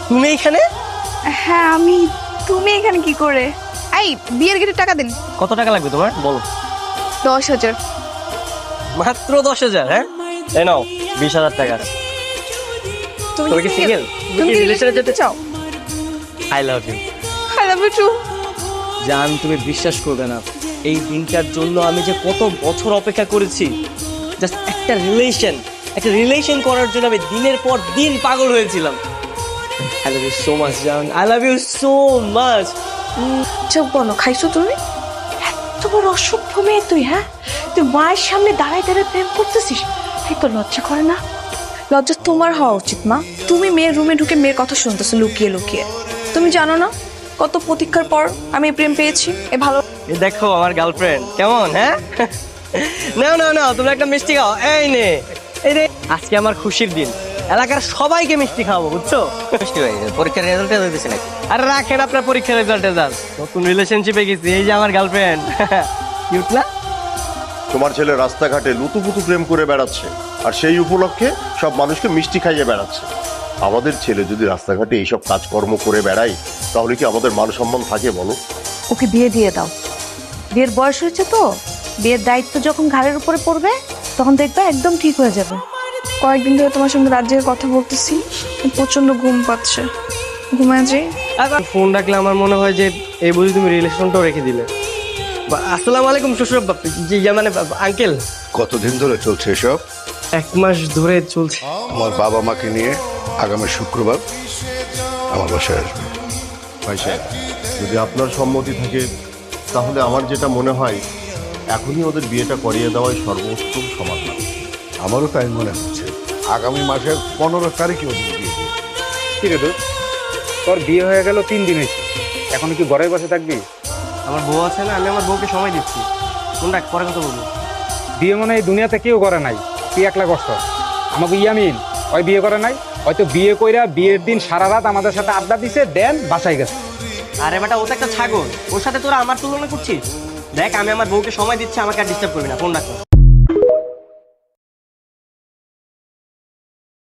তুমি এখানে? হ্যাঁ আমি। তুমি এখানে কি করে? এই বিয়ের গেটে টাকা দিন। কত টাকা লাগবে তোমার বলো? 10,000। মাত্র 10,000? হ্যাঁ, এই নাও 20,000 টাকা। তুমি কি সিঙ্গেল? তুমি কি রিলেশনে যেতে চাও? I love you. I love you too. জান, তুমি বিশ্বাস করবে না, এই দিনটার জন্য আমি যে কত বছর অপেক্ষা করেছি। জাস্ট একটা রিলেশন করার জন্য আমি দিনের পর দিন পাগল হয়েছিলাম। I love you so much জান, I love you so much. চোখ বলো, খাইছো তুমি? এত বড় অসভ্য মেয়ে তুই, হ্যাঁ? তুই মায়ের সামনে দাঁড়ায় দাঁড়ায় প্রেম করতেছিস? এই তো লজ্জা করে না? লজ্জা তোমার হওয়া উচিত মা। তুমি মেয়ের রুমে ঢুকে মেয়ের কথা শুনতেছো লুকিয়ে লুকিয়ে। তুমি জানো না কত প্রতীক্ষার পর আমি এই প্রেম পেয়েছি? এ ভালো এই দেখো আমার গার্লফ্রেন্ড কেমন। হ্যাঁ, নাও নাও নাও, তোমরা একটা মিষ্টি খাও। এই নে, এই রে, আজকে আমার খুশির দিন। এলাকার সবাইকে মিষ্টি খাওয়াবো, বুঝছো? মিষ্টি ভাই, পরীক্ষার রেজাল্টে দিতেছে নাকি? আরে রাখেন আপনার পরীক্ষার রেজাল্ট। নতুন রিলেশনশিপে গেছি, এই যে আমার গার্লফ্রেন্ড। কিউট না? তোমার ছেলে রাস্তাঘাটে লুতুপুতু প্রেম করে বেড়াচ্ছে, আর সেই উপলক্ষে সব মানুষকে মিষ্টি খাইয়ে বেড়াচ্ছে। আমাদের ছেলে যদি রাস্তাঘাটে এইসব কাজকর্ম করে বেড়ায়, তাহলে কি আমাদের মান সম্মান থাকে বলো? ওকে বিয়ে দিয়ে দাও। বিয়ের বয়স হয়েছে তো, বিয়ের দায়িত্ব যখন ঘাড়ের উপরে পড়বে তখন দেখবে একদম ঠিক হয়ে যাবে। কয়েকদিন ধরে তোমার সঙ্গে রাত জেগে কথা বলতেছি, প্রচন্ড ঘুম পাচ্ছে। ঘুমায় যাই। ফোন রাখলে আমার মনে হয় যে এই বুঝি তুমি রিলেশনটাও রেখে দিলে। আসসালামু আলাইকুম শ্বশুর জি, মানে আঙ্কেল। কতদিন ধরে চলছে এসব? 1 মাস ধরে চলছে। আমার বাবা মাকে নিয়ে আগামী শুক্রবার আমার বাসায় আসবে। ভাই সাহেব, যদি আপনার সম্মতি থাকে, তাহলে আমার যেটা মনে হয় এখনই ওদের বিয়েটা করিয়ে দেওয়াই সর্বোত্তম সমাধান। আমারও তাই মনে হচ্ছে। আগামী মাসের 15 তারিখে ওদের বিয়ে দেবে। কি রে দোস্ত, তোর বিয়ে হয়ে গেল 3 দিন হয়েছে, এখন কি ঘরে বসে থাকবি? আমার বউ আছে না, আমি আমার বউকে সময় দিচ্ছি। ফোন রাখ, পরে কথা বলবো। বিয়ে মনে হয় এই দুনিয়াতে কেউ করে নাই, তুই একলা কষ্ট। আমাকে ইয়ামিন ওই বিয়ে করে নাই, হয়তো বিয়ে কইরা বিয়ের দিন সারা রাত আমাদের সাথে আড্ডা দিছে, দেন বাসায় গেছে। আরে বেটা, ও তো একটা ছাগল, ওর সাথে তোরা আমার তুলনা করছিস। দেখ, আমি আমার বউকে সময় দিচ্ছি, আমাকে আর ডিস্টার্ব করবি না। ফোন রাখ।